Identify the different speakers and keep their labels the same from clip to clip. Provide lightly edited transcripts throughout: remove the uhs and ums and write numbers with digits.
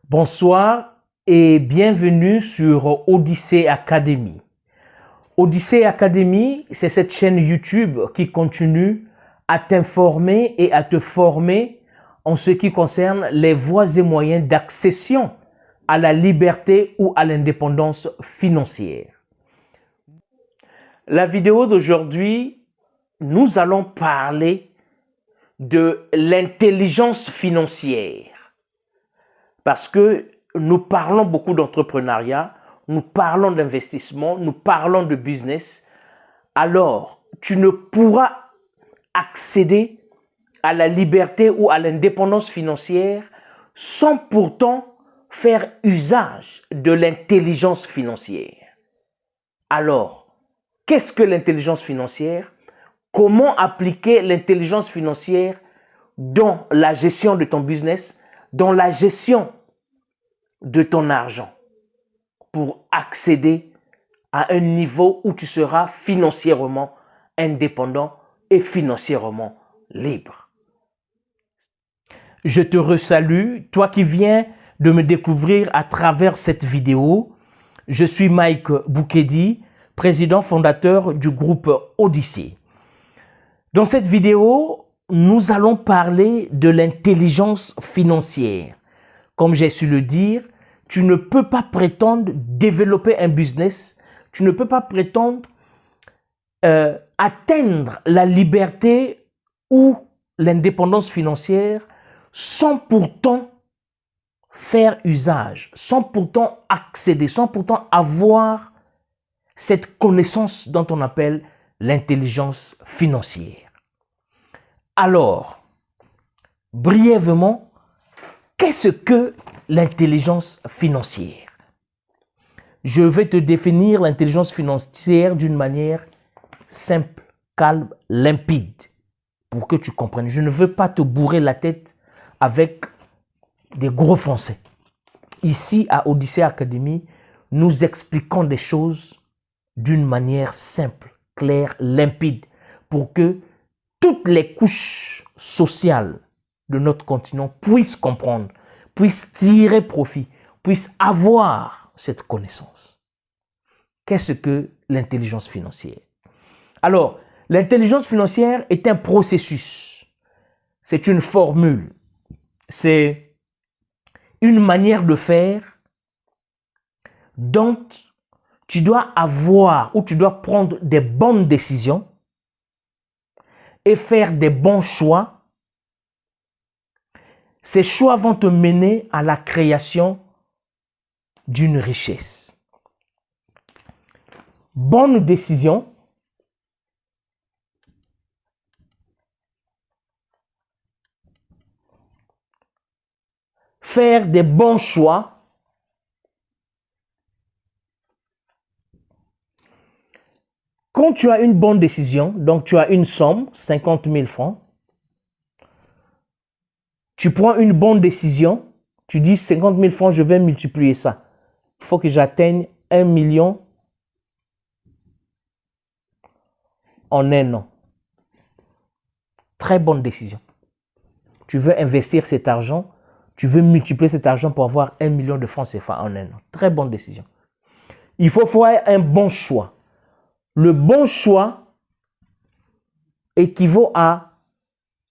Speaker 1: Bonsoir et bienvenue sur Odyssey Academy. Odyssey Academy, c'est cette chaîne YouTube qui continue à t'informer et à te former en ce qui concerne les voies et moyens d'accession à la liberté ou à l'indépendance financière. La vidéo d'aujourd'hui, nous allons parler de l'intelligence financière. Parce que nous parlons beaucoup d'entrepreneuriat, nous parlons d'investissement, nous parlons de business. Alors, tu ne pourras accéder à la liberté ou à l'indépendance financière sans pourtant faire usage de l'intelligence financière. Alors, qu'est-ce que l'intelligence financière? Comment appliquer l'intelligence financière dans la gestion de ton business, dans la gestion de ton argent pour accéder à un niveau où tu seras financièrement indépendant et financièrement libre. Je te resalue, toi qui viens de me découvrir à travers cette vidéo. Je suis Mike Boukedi, président fondateur du groupe Odyssey. Dans cette vidéo, nous allons parler de l'intelligence financière. Comme j'ai su le dire, tu ne peux pas prétendre développer un business, tu ne peux pas prétendre atteindre la liberté ou l'indépendance financière sans pourtant faire usage, sans pourtant accéder, sans pourtant avoir cette connaissance dont on appelle l'intelligence financière. Alors, brièvement, qu'est-ce que l'intelligence financière? Je vais te définir l'intelligence financière d'une manière simple, calme, limpide, pour que tu comprennes. Je ne veux pas te bourrer la tête avec des gros français. Ici, à Odyssey Academy, nous expliquons des choses d'une manière simple, claire, limpide, pour que toutes les couches sociales de notre continent puissent comprendre, puissent tirer profit, puissent avoir cette connaissance. Qu'est-ce que l'intelligence financière? Alors, l'intelligence financière est un processus, c'est une formule, c'est une manière de faire dont tu dois avoir ou tu dois prendre des bonnes décisions et faire des bons choix. Ces choix vont te mener à la création d'une richesse. Bonne décision faire des bons choix quand tu as une bonne décision, donc tu as une somme, 50 000 francs, tu prends une bonne décision, tu dis 50 000 francs, je vais multiplier ça. Il faut que j'atteigne 1 million en un an. Très bonne décision. Tu veux investir cet argent, tu veux multiplier cet argent pour avoir 1 million de francs CFA en un an. Très bonne décision. Il faut faire un bon choix. Le bon choix équivaut à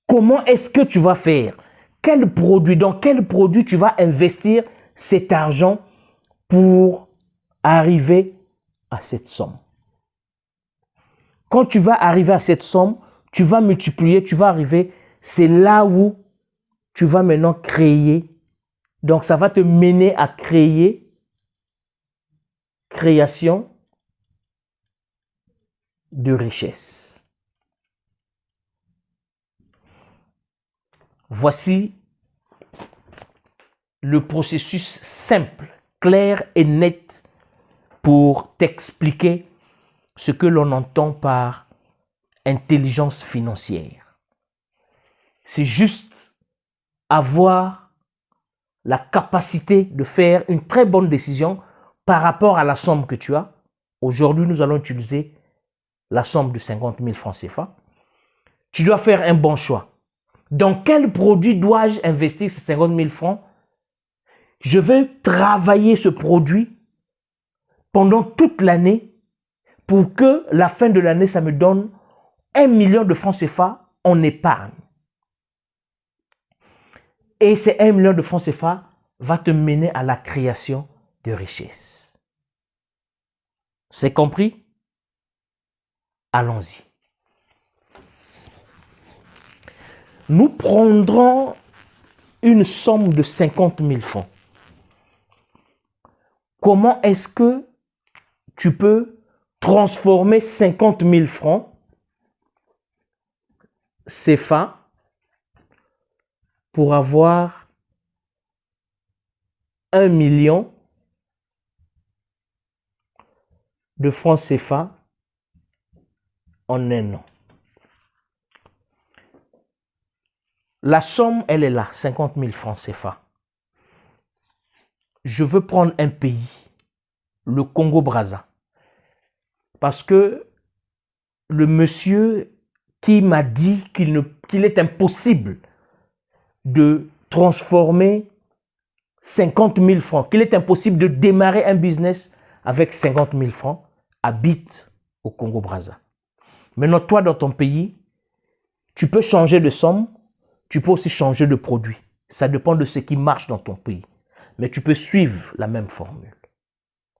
Speaker 1: comment est-ce que tu vas faire, dans quel produit tu vas investir cet argent pour arriver à cette somme. Quand tu vas arriver à cette somme, tu vas multiplier, tu vas arriver, c'est là où tu vas maintenant créer. Donc ça va te mener à création de richesse. Voici le processus simple, clair et net pour t'expliquer ce que l'on entend par intelligence financière. C'est juste avoir la capacité de faire une très bonne décision par rapport à la somme que tu as. Aujourd'hui, nous allons utiliser la somme de 50 000 francs CFA. Tu dois faire un bon choix. Dans quel produit dois-je investir ces 50 000 francs? Je vais travailler ce produit pendant toute l'année pour que la fin de l'année, ça me donne 1 million de francs CFA en épargne. Et ces 1 million de francs CFA va te mener à la création de richesses. C'est compris? Allons-y. Nous prendrons une somme de 50 000 francs. Comment est-ce que tu peux transformer 50 000 francs CFA pour avoir 1 million de francs CFA en un an? La somme, elle est là, 50 000 francs CFA. Je veux prendre un pays, le Congo-Brazza, parce que le monsieur qui m'a dit qu'il est impossible de transformer 50 000 francs, qu'il est impossible de démarrer un business avec 50 000 francs, habite au Congo-Brazza. Maintenant, toi, dans ton pays, tu peux changer de somme, tu peux aussi changer de produit. Ça dépend de ce qui marche dans ton pays. Mais tu peux suivre la même formule.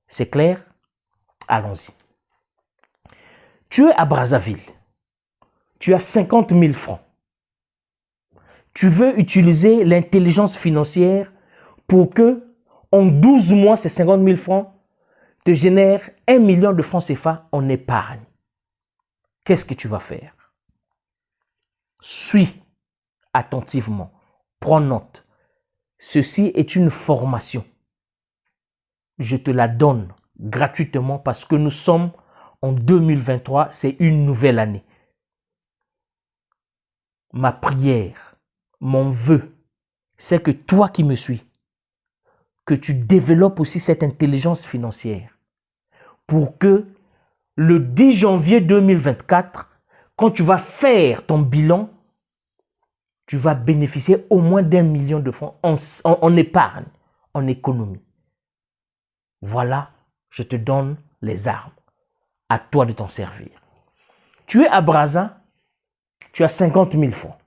Speaker 1: C'est clair? Allons-y. Tu es à Brazzaville. Tu as 50 000 francs. Tu veux utiliser l'intelligence financière pour que, en 12 mois, ces 50 000 francs te génèrent 1 million de francs CFA en épargne. Qu'est-ce que tu vas faire? Suis attentivement. Prends note. Ceci est une formation. Je te la donne gratuitement parce que nous sommes en 2023, c'est une nouvelle année. Ma prière, mon vœu, c'est que toi qui me suis, que tu développes aussi cette intelligence financière pour que le 10 janvier 2024, quand tu vas faire ton bilan, tu vas bénéficier au moins d'1 million de francs en épargne, en économie. Voilà, je te donne les armes. À toi de t'en servir. Tu es à Brazza, tu as 50 000 francs.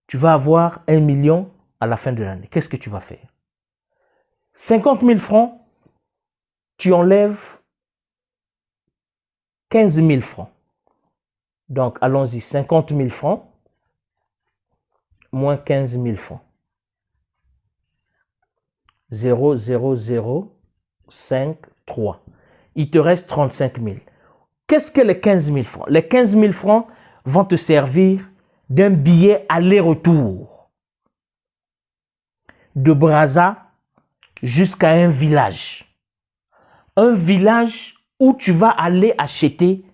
Speaker 1: Tu vas avoir 1 million à la fin de l'année. Qu'est-ce que tu vas faire? 50 000 francs, tu enlèves 15 000 francs. Donc, allons-y, 50 000 francs moins 15 000 francs. 0, 0, 0, 5, 3. Il te reste 35 000. Qu'est-ce que les 15 000 francs? Les 15 000 francs vont te servir d'un billet aller-retour de Brazza jusqu'à un village. Un village où tu vas aller acheter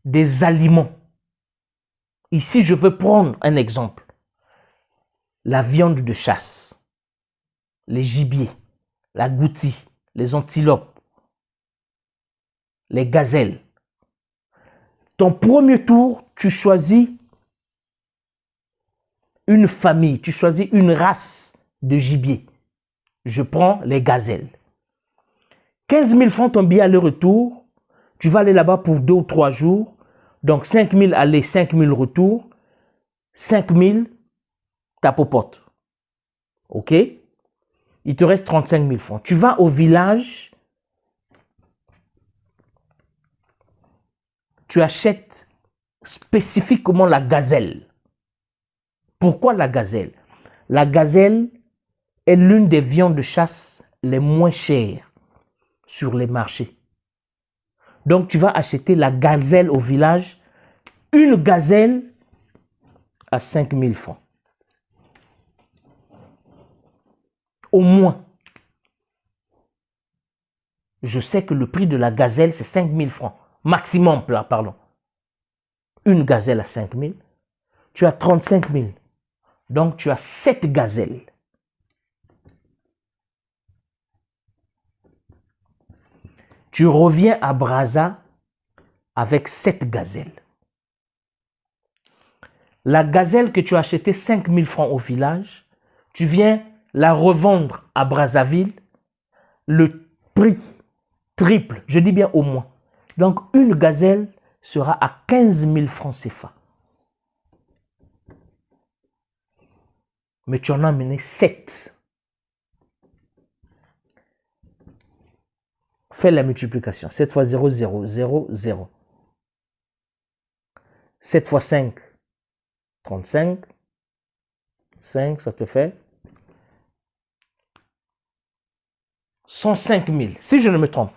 Speaker 1: des aliments. Ici, je veux prendre un exemple. La viande de chasse, les gibiers, la goutie, les antilopes, les gazelles. Ton premier tour, tu choisis une famille, tu choisis une race de gibier. Je prends les gazelles. 15 000 francs ton billet aller-retour, tu vas aller là-bas pour 2 ou 3 jours. Donc 5 000 aller, 5 000 retour, 5 000 ta popote. OK? Il te reste 35 000 francs. Tu vas au village, tu achètes spécifiquement la gazelle. Pourquoi la gazelle? La gazelle est l'une des viandes de chasse les moins chères sur les marchés. Donc, tu vas acheter la gazelle au village, une gazelle à 5 000 francs. Au moins. Je sais que le prix de la gazelle, c'est 5 000 francs. Maximum, pardon. Une gazelle à 5 000. Tu as 35 000. Donc, tu as 7 gazelles. Tu reviens à Brazza avec 7 gazelles. La gazelle que tu as achetée 5 000 francs au village, tu viens la revendre à Brazzaville, le prix triple, je dis bien au moins. Donc, une gazelle sera à 15 000 francs CFA. Mais tu en as amené 7. Fais la multiplication. 7 fois 0, 0, 0, 0. 7 fois 5, 35. 5, ça te fait 105 000. Si je ne me trompe,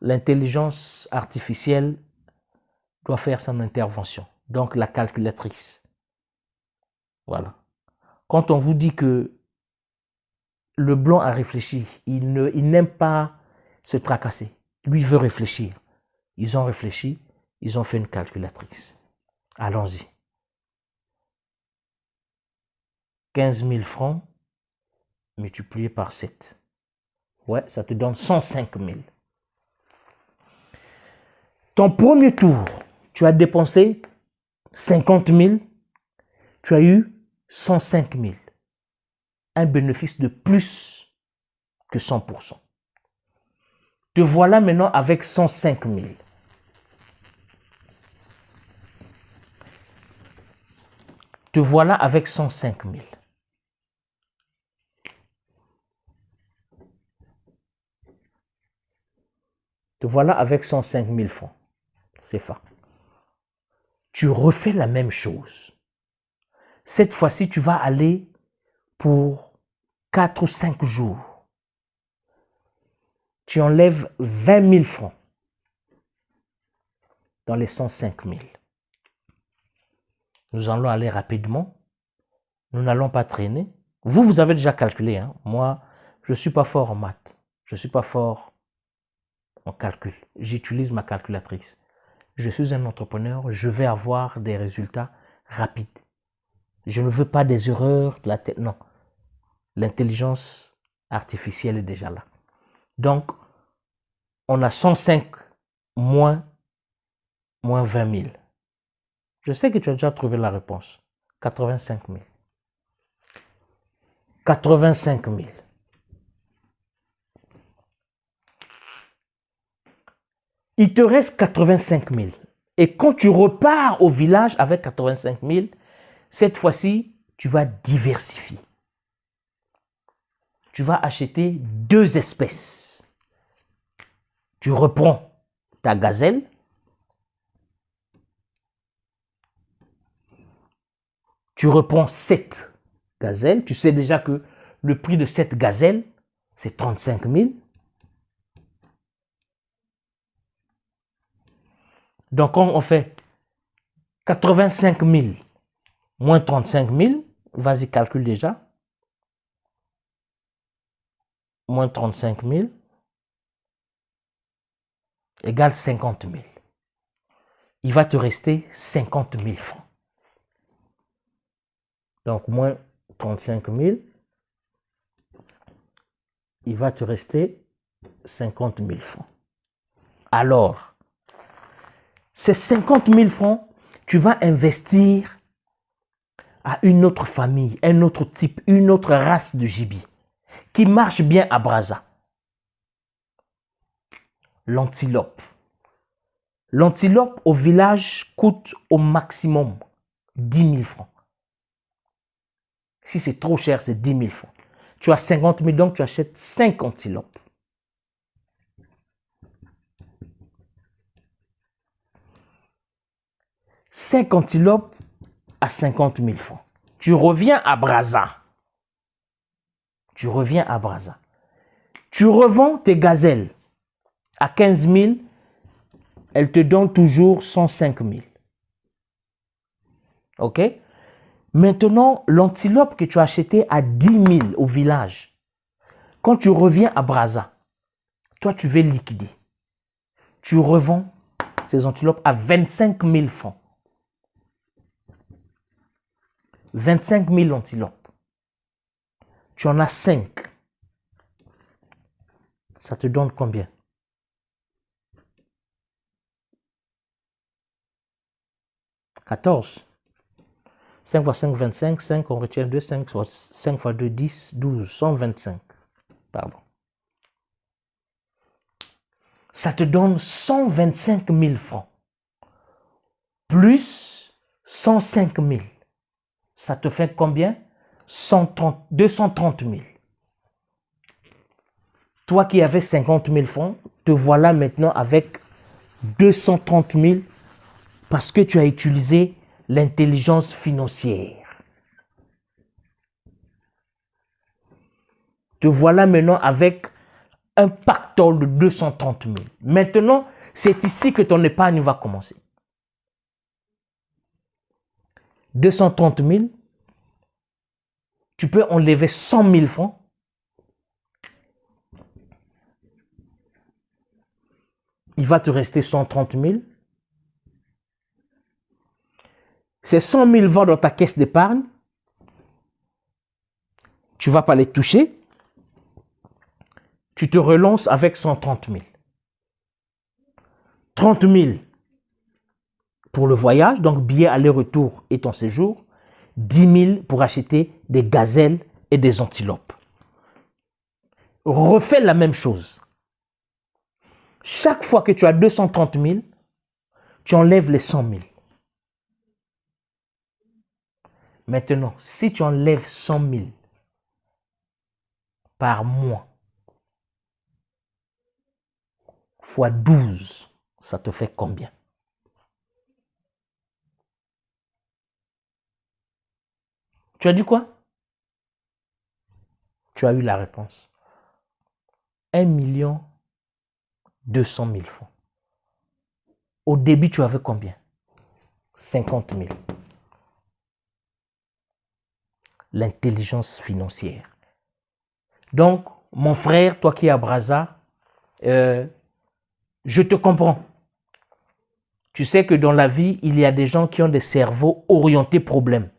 Speaker 1: l'intelligence artificielle doit faire son intervention. Donc, la calculatrice. Voilà. Quand on vous dit que le blanc a réfléchi, il n'aime pas se tracasser. Lui veut réfléchir. Ils ont réfléchi, ils ont fait une calculatrice. Allons-y. 15 000 francs multiplié par 7. Ouais, ça te donne 105 000. Ton premier tour, tu as dépensé 50 000, tu as eu 105 000. Un bénéfice de plus que 100%. Te voilà maintenant avec 105 000. Te voilà avec 105 000. Te voilà avec 105 000 francs. C'est ça. Tu refais la même chose. Cette fois-ci, tu vas aller pour 4 ou 5 jours. Tu enlèves 20 000 francs dans les 105 000. Nous allons aller rapidement. Nous n'allons pas traîner. Vous avez déjà calculé. Hein? Moi, je ne suis pas fort en maths. Je ne suis pas fort en calcul. J'utilise ma calculatrice. Je suis un entrepreneur. Je vais avoir des résultats rapides. Je ne veux pas des erreurs de la tête. Non. L'intelligence artificielle est déjà là. Donc, on a 105 moins 20 000. Je sais que tu as déjà trouvé la réponse. 85 000. 85 000. Il te reste 85 000. Et quand tu repars au village avec 85 000, cette fois-ci, tu vas diversifier. Tu vas acheter 2 espèces. Tu reprends ta gazelle. Tu reprends 7 gazelles. Tu sais déjà que le prix de cette gazelle, c'est 35 000. Donc, quand on fait 85 000 moins 35 000, vas-y, calcule déjà. Moins 35 000 égale 50 000. Il va te rester 50 000 francs. Donc, moins 35 000, il va te rester 50 000 francs. Alors, ces 50 000 francs, tu vas investir à une autre famille, un autre type, une autre race de gibier qui marche bien à Brazza. L'antilope. L'antilope au village coûte au maximum 10 000 francs. Si c'est trop cher, c'est 10 000 francs. Tu as 50 000, donc tu achètes 5 antilopes. Cinq antilopes à 50 000 francs. Tu reviens à Brazza. Tu reviens à Brazza. Tu revends tes gazelles à 15 000, elles te donnent toujours 105 000. OK? Maintenant, l'antilope que tu as acheté à 10 000 au village, quand tu reviens à Brazza, toi, tu veux liquider. Tu revends ces antilopes à 25 000 francs. 25 000 antilopes. Tu en as 5. Ça te donne combien? 14. 5 fois 5, 25. 5, on retient 2. 5 fois 2, 10. 12. 125. Pardon. Ça te donne 125 000 francs. Plus 105 000. Ça te fait combien? 230 000. Toi qui avais 50 000 francs, te voilà maintenant avec 230 000 parce que tu as utilisé l'intelligence financière. Te voilà maintenant avec un pactole de 230 000. Maintenant, c'est ici que ton épargne va commencer. 230 000, tu peux enlever 100 000 francs. Il va te rester 130 000. Ces 100 000 vont dans ta caisse d'épargne. Tu ne vas pas les toucher. Tu te relances avec 130 000. 30 000 pour le voyage, donc billet aller-retour et ton séjour. 10 000 pour acheter des gazelles et des antilopes. Refais la même chose. Chaque fois que tu as 230 000, tu enlèves les 100 000. Maintenant, si tu enlèves 100 000 par mois, fois 12, ça te fait combien? Tu as dit quoi? Tu as eu la réponse. 1 200 000 francs. Au début, tu avais combien? 50 000. L'intelligence financière. Donc, mon frère, toi qui es à Brazza, je te comprends. Tu sais que dans la vie, il y a des gens qui ont des cerveaux orientés problème.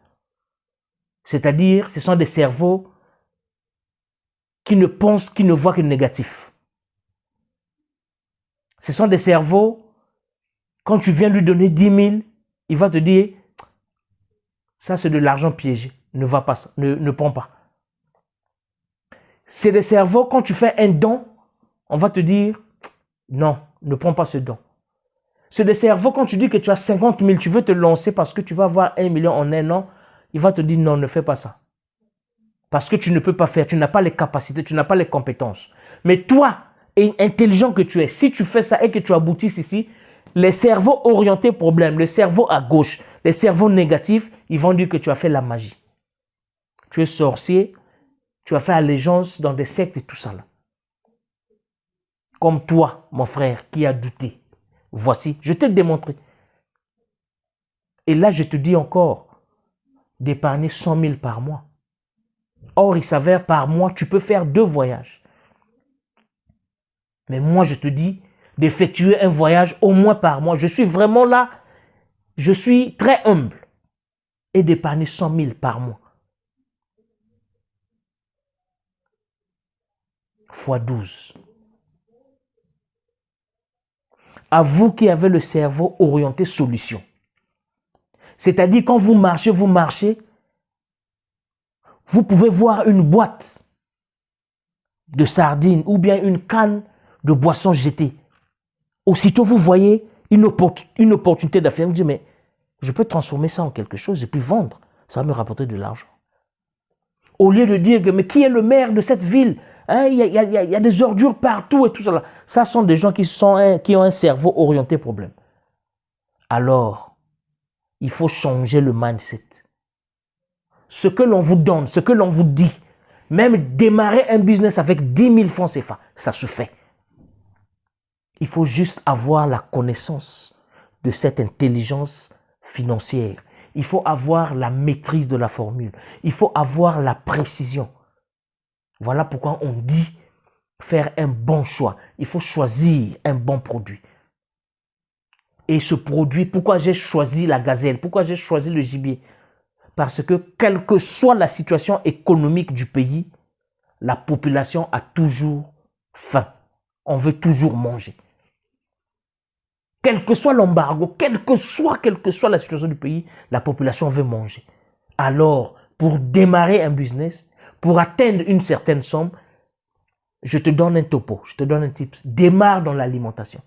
Speaker 1: C'est-à-dire, ce sont des cerveaux qui ne pensent, qui ne voient que le négatif. Ce sont des cerveaux, quand tu viens lui donner 10 000, il va te dire, ça c'est de l'argent piégé, ne va pas, ne prends pas. C'est des cerveaux, quand tu fais un don, on va te dire, non, ne prends pas ce don. C'est des cerveaux, quand tu dis que tu as 50 000, tu veux te lancer parce que tu vas avoir 1 million en un an, il va te dire, non, ne fais pas ça. Parce que tu ne peux pas faire, tu n'as pas les capacités, tu n'as pas les compétences. Mais toi, intelligent que tu es, si tu fais ça et que tu aboutisses ici, les cerveaux orientés problème, les cerveaux à gauche, les cerveaux négatifs, ils vont dire que tu as fait la magie. Tu es sorcier, tu as fait allégeance dans des sectes et tout ça là. Comme toi, mon frère, qui a douté. Voici, je t'ai démontré. Et là, je te dis encore, d'épargner 100 000 par mois. Or, il s'avère par mois, tu peux faire 2 voyages. Mais moi, je te dis d'effectuer un voyage au moins par mois. Je suis vraiment là, je suis très humble. Et d'épargner 100 000 par mois. Fois 12. À vous qui avez le cerveau orienté solution. C'est-à-dire quand vous marchez, vous pouvez voir une boîte de sardines ou bien une canne de boisson jetée. Aussitôt, vous voyez une opportunité d'affaires. Vous dites, mais je peux transformer ça en quelque chose et puis vendre. Ça va me rapporter de l'argent. Au lieu de dire, mais qui est le maire de cette ville? Il y a des ordures partout et tout ça. Ça sont des gens qui ont un cerveau orienté problème. Alors, il faut changer le mindset. Ce que l'on vous donne, ce que l'on vous dit, même démarrer un business avec 10 000 francs CFA, ça se fait. Il faut juste avoir la connaissance de cette intelligence financière. Il faut avoir la maîtrise de la formule. Il faut avoir la précision. Voilà pourquoi on dit faire un bon choix. Il faut choisir un bon produit. Et ce produit, pourquoi j'ai choisi la gazelle? Pourquoi j'ai choisi le gibier? Parce que quelle que soit la situation économique du pays, la population a toujours faim. On veut toujours manger. Quel que soit l'embargo, quelle que soit la situation du pays, la population veut manger. Alors, pour démarrer un business, pour atteindre une certaine somme, je te donne un topo, je te donne un tip. Démarre dans l'alimentation.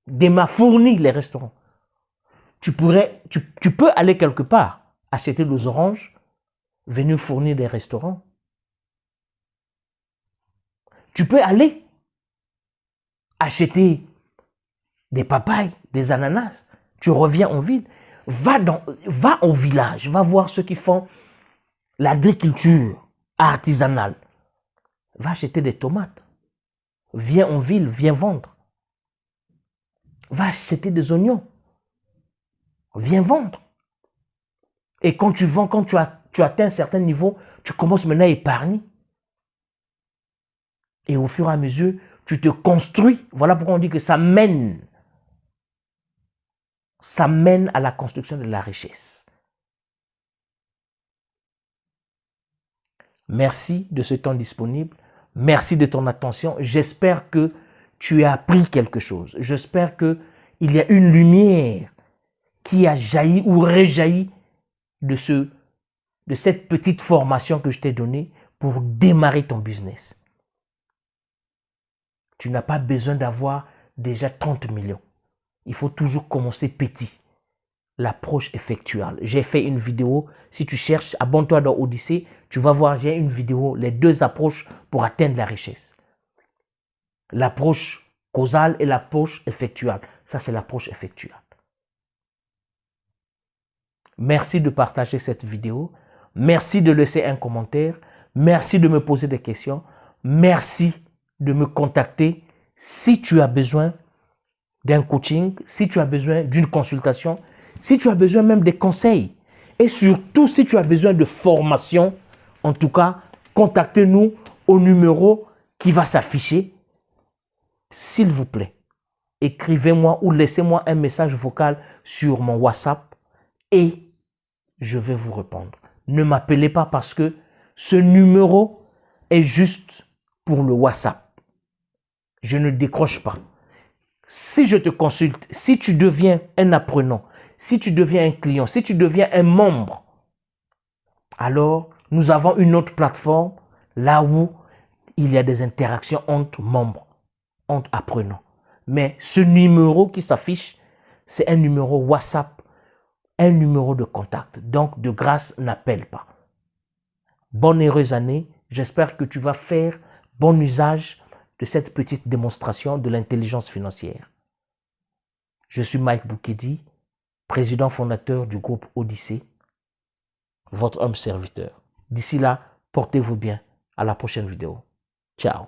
Speaker 1: Démarre, fournis les restaurants. Tu peux aller quelque part, acheter des oranges, venir fournir des restaurants. Tu peux aller acheter des papayes, des ananas. Tu reviens en ville. Va au village, va voir ceux qui font l'agriculture artisanale. Va acheter des tomates. Viens en ville, viens vendre. Va acheter des oignons. Viens vendre. Et quand tu vends, quand tu atteins un certain niveau, tu commences maintenant à épargner. Et au fur et à mesure, tu te construis. Voilà pourquoi on dit que ça mène à la construction de la richesse. Merci de ce temps disponible. Merci de ton attention. J'espère que tu as appris quelque chose. J'espère qu'il y a une lumière qui a jailli ou réjailli de cette petite formation que je t'ai donnée pour démarrer ton business. Tu n'as pas besoin d'avoir déjà 30 millions. Il faut toujours commencer petit. L'approche effectuelle. J'ai fait une vidéo. Si tu cherches, abonne-toi dans Odyssée. Tu vas voir, j'ai une vidéo, les deux approches pour atteindre la richesse. L'approche causale et l'approche effectuelle. Ça, c'est l'approche effectuelle. Merci de partager cette vidéo. Merci de laisser un commentaire. Merci de me poser des questions. Merci de me contacter si tu as besoin d'un coaching, si tu as besoin d'une consultation, si tu as besoin même des conseils. Et surtout, si tu as besoin de formation, en tout cas, contactez-nous au numéro qui va s'afficher. S'il vous plaît, écrivez-moi ou laissez-moi un message vocal sur mon WhatsApp et je vais vous répondre. Ne m'appelez pas parce que ce numéro est juste pour le WhatsApp. Je ne décroche pas. Si je te consulte, si tu deviens un apprenant, si tu deviens un client, si tu deviens un membre, alors nous avons une autre plateforme là où il y a des interactions entre membres, entre apprenants. Mais ce numéro qui s'affiche, c'est un numéro WhatsApp, un numéro de contact. Donc, de grâce, n'appelle pas. Bonne heureuse année. J'espère que tu vas faire bon usage de cette petite démonstration de l'intelligence financière. Je suis Mike Boukedi, président fondateur du groupe Odyssée, votre homme serviteur. D'ici là, portez-vous bien. À la prochaine vidéo. Ciao.